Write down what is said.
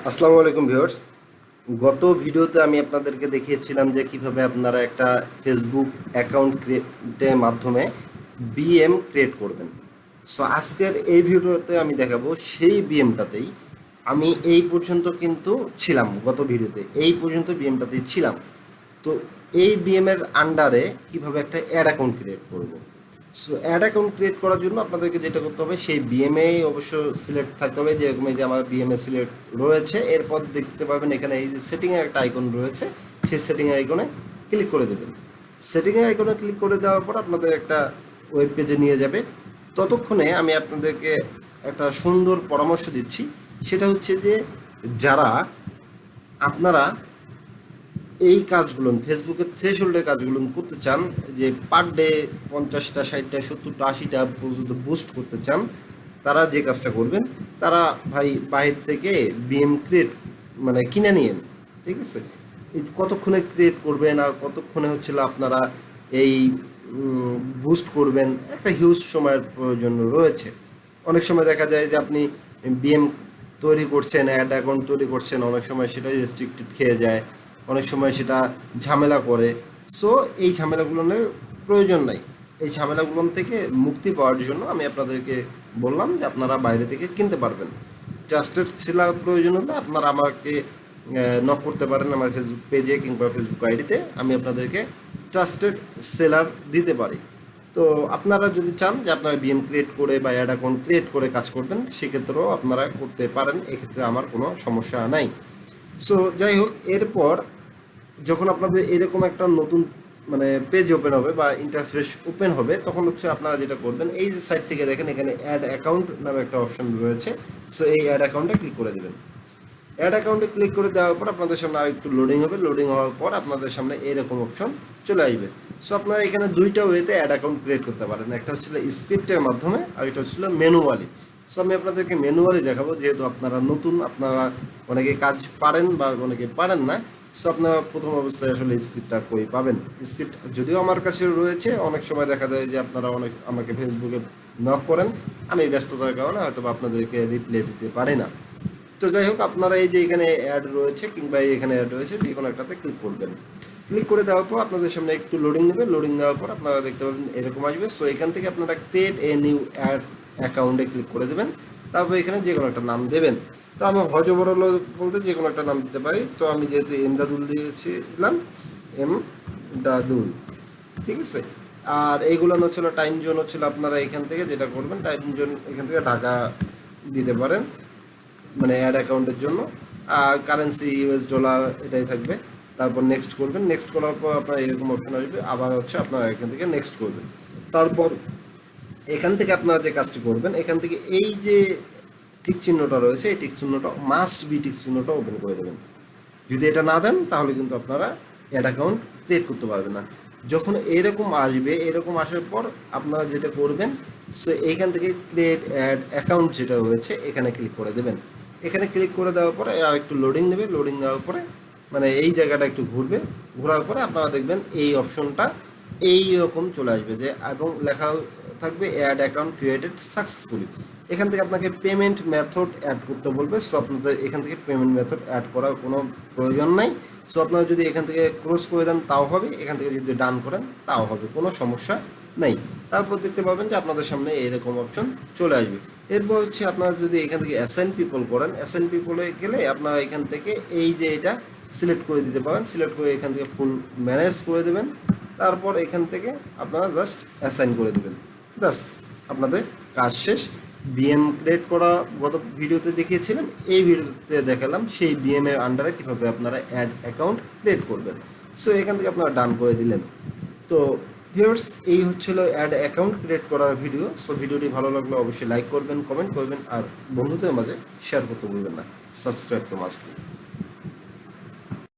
আসসালামু আলাইকুম ভিউয়ার্স। গত ভিডিওতে আমি আপনাদেরকে দেখিয়েছিলাম যে কিভাবে আপনারা একটা ফেসবুক অ্যাকাউন্ট ক্রিয়েটের মাধ্যমে বিএম ক্রিয়েট করবেন। সো আজকের এই ভিডিওতে আমি দেখাবো সেই বিএমটাতেই আমি এই পর্যন্ত কিন্তু ছিলাম। গত ভিডিওতে এই পর্যন্ত বিএমটাতেই ছিলাম। তো এই বিএমের আন্ডারে কিভাবে একটা অ্যাড অ্যাকাউন্ট ক্রিয়েট করব। সো অ্যাড অ্যাকাউন্ট ক্রিয়েট করার জন্য আপনাদেরকে যেটা করতে হবে, সেই বিএমএ অবশ্য সিলেক্ট থাকতে হবে, যেরকম এই যে আমার বিএমএ সিলেক্ট রয়েছে। এরপর দেখতে পাবেন এখানে এই যে সেটিংয়ের একটা আইকন রয়েছে, সেই সেটিং আইকনে ক্লিক করে দেবেন। সেটিংয়ের আইকনে ক্লিক করে দেওয়ার পর আপনাদের একটা ওয়েব পেজে নিয়ে যাবে। ততক্ষণে আমি আপনাদেরকে একটা সুন্দর পরামর্শ দিচ্ছি, সেটা হচ্ছে যে যারা আপনারা এই কাজগুলো ফেসবুকের থ্রেশহোল্ডের কাজগুলো করতে চান, যে পার ডে 50টা 60টা 70টা 80টা পর্যন্ত বুস্ট করতে চান, তারা যে কাজটা করবেন, তারা ভাই বাইরে থেকে বিএম ক্রিয়েট কিনে নিয়েন। ঠিক আছে, এই কতক্ষণে ক্রিয়েট করবেন আর কতক্ষণে হচ্ছিল আপনারা এই বুস্ট করবেন, একটা হিউজ সময়ের প্রয়োজন রয়েছে। অনেক সময় দেখা যায় যে আপনি বিএম তৈরি করছেন, অ্যাড অ্যাকাউন্ট তৈরি করছেন, অনেক সময় সেটাই রেস্ট্রিক্টেড খেয়ে যায়, অনেক সময় সেটা ঝামেলা করে। সো এই ঝামেলাগুলোর প্রয়োজন নাই। এই ঝামেলাগুলো থেকে মুক্তি পাওয়ার জন্য আমি আপনাদেরকে বললাম যে আপনারা বাইরে থেকে কিনতে পারবেন। ট্রাস্টেড সেলার প্রয়োজন হলে আপনারা আমাকে নক করতে পারেন আমার ফেসবুক পেজে কিংবা ফেসবুক আইডিতে। আমি আপনাদেরকে ট্রাস্টেড সেলার দিতে পারি। তো আপনারা যদি চান যে আপনারা বিএম ক্রিয়েট করে বা অ্যাড অ্যাকাউন্ট ক্রিয়েট করে কাজ করবেন, সেক্ষেত্রেও আপনারা করতে পারেন, এক্ষেত্রে আমার কোনো সমস্যা নাই। সো যাই হোক, এরপর যখন আপনাদের এরকম একটা নতুন পেজ ওপেন হবে বা ইন্টারফেস ওপেন হবে, তখন হচ্ছে আপনারা যেটা করবেন, এই যে সাইট থেকে দেখেন এখানে অ্যাড অ্যাকাউন্ট নামে একটা অপশন রয়েছে। সো এই অ্যাড অ্যাকাউন্টে ক্লিক করে দেবেন। অ্যাড অ্যাকাউন্টে ক্লিক করে দেওয়ার পর আপনাদের সামনে আর একটু লোডিং হবে। লোডিং হওয়ার পর আপনাদের সামনে এরকম অপশন চলে আসবে। সো আপনারা এখানে দুইটা ওয়েতে অ্যাড অ্যাকাউন্ট ক্রিয়েট করতে পারেন, একটা হচ্ছিল স্ক্রিপ্টের মাধ্যমে আর একটা হচ্ছিল ম্যানুয়ালি। সো আমি আপনাদেরকে ম্যানুয়ালি দেখাবো, যেহেতু আপনারা নতুন, আপনারা অনেকে কাজ পারেন বা অনেকে পারেন না। সো আপনারা প্রথম অবস্থায় আসলে স্ক্রিপ্টটা কই পাবেন। স্ক্রিপ্ট যদিও আমার কাছে রয়েছে, অনেক সময় দেখা যায় যে আপনারা অনেক আমাকে ফেসবুকে নক করেন, আমি ব্যস্ততার কারণে হয়তো আপনাদেরকে রিপ্লাই দিতে পারি না। তো যাই হোক, আপনারা এই যে এখানে অ্যাড রয়েছে কিংবা এখানে অ্যাড রয়েছে, যে কোনো একটাতে ক্লিক করবেন। ক্লিক করে দেওয়ার পর আপনাদের সামনে একটু লোডিং নেবে। লোডিং দেওয়ার পর আপনারা দেখতে পাবেন এরকম আসবে। সো এখান থেকে আপনারা ক্রিয়েট এ নিউ অ্যাড অ্যাকাউন্টে ক্লিক করে দেবেন। তারপর এখানে যে কোনো একটা নাম দেবেন। তো আমি হজবরল বলতে যে কোনো একটা নাম দিতে পারি। তো আমি যেহেতু এমদাদুল দিয়েছিলাম, এম দাদুল, ঠিক আছে। আর এইগুলো হচ্ছিল টাইম জোন, হচ্ছিল আপনারা এখান থেকে যেটা করবেন, টাইম জোন এখান থেকে ঢাকা দিতে পারেন, অ্যাড অ্যাকাউন্টের জন্য। আর কারেন্সি ইউএস ডলার এটাই থাকবে। তারপর নেক্সট করবেন। নেক্সট করার পর আপনার এরকম অপশন আসবে, আবার হচ্ছে আপনারা এখান থেকে নেক্সট করবেন। তারপর এখান থেকে আপনারা যে কাজটি করবেন, এখান থেকে এই যে টিক চিহ্নটা রয়েছে, এই টিক চিহ্নটা মাস্ট বি টিক চিহ্নটা ওপেন করে দেবেন। যদি এটা না দেন তাহলে কিন্তু আপনারা অ্যাড অ্যাকাউন্ট ক্রিয়েট করতে পারবেন না। যখন এরকম আসবে, এরকম আসার পর আপনারা যেটা করবেন, সো এইখান থেকে ক্রিয়েট অ্যাড অ্যাকাউন্ট যেটা রয়েছে এখানে ক্লিক করে দেবেন। এখানে ক্লিক করে দেওয়ার পরে আর একটু লোডিং নেবে। লোডিং দেওয়ার পরে এই জায়গাটা একটু ঘুরবে। ঘোরার পরে আপনারা দেখবেন এই অপশনটা এই রকম চলে আসবে, যে এবং লেখা থাকবে অ্যাড অ্যাকাউন্ট ক্রিয়েটেড সাকসেসফুলি। এখান থেকে আপনাকে পেমেন্ট মেথড অ্যাড করতে বলবে। সো আপনাদের এখান থেকে পেমেন্ট মেথড অ্যাড করার কোনো প্রয়োজন নাই। সো আপনারা যদি এখান থেকে ক্লোজ করে দেন তাও হবে, এখান থেকে যদি ডান করেন তাও হবে, কোনো সমস্যা নেই। তারপর দেখতে পাবেন যে আপনাদের সামনে এরকম অপশন চলে আসবে। এরপর হচ্ছে আপনারা যদি এখান থেকে অ্যাসাইন পিপল করেন, অ্যাসাইন পিপলে গেলে আপনারা এখান থেকে এই যে এটা সিলেক্ট করে দিতে পারেন। সিলেক্ট করে এখান থেকে ফুল ম্যানেজ করে দেবেন। তারপর এখান থেকে আপনারা জাস্ট অ্যাসাইন করে দেবেন। ব্যাস, আপনাদের কাজ শেষ। বিএম ক্রিয়েট করা গত ভিডিওতে দেখিয়েছিলাম, এই ভিডিওতে দেখালাম সেই বিএম এর আন্ডারে কীভাবে আপনারা অ্যাড অ্যাকাউন্ট ক্রিয়েট করবেন। সো এখান থেকে আপনারা ডান করে দিলেন। তো ভিউয়ার্স, এই হচ্ছিল অ্যাড অ্যাকাউন্ট ক্রিয়েট করার ভিডিও। সো ভিডিওটি ভালো লাগলে অবশ্যই লাইক করবেন, কমেন্ট করবেন, আর বন্ধুদের মাঝে শেয়ার করতে ভুলবেন না। সাবস্ক্রাইব তো মাস্ট।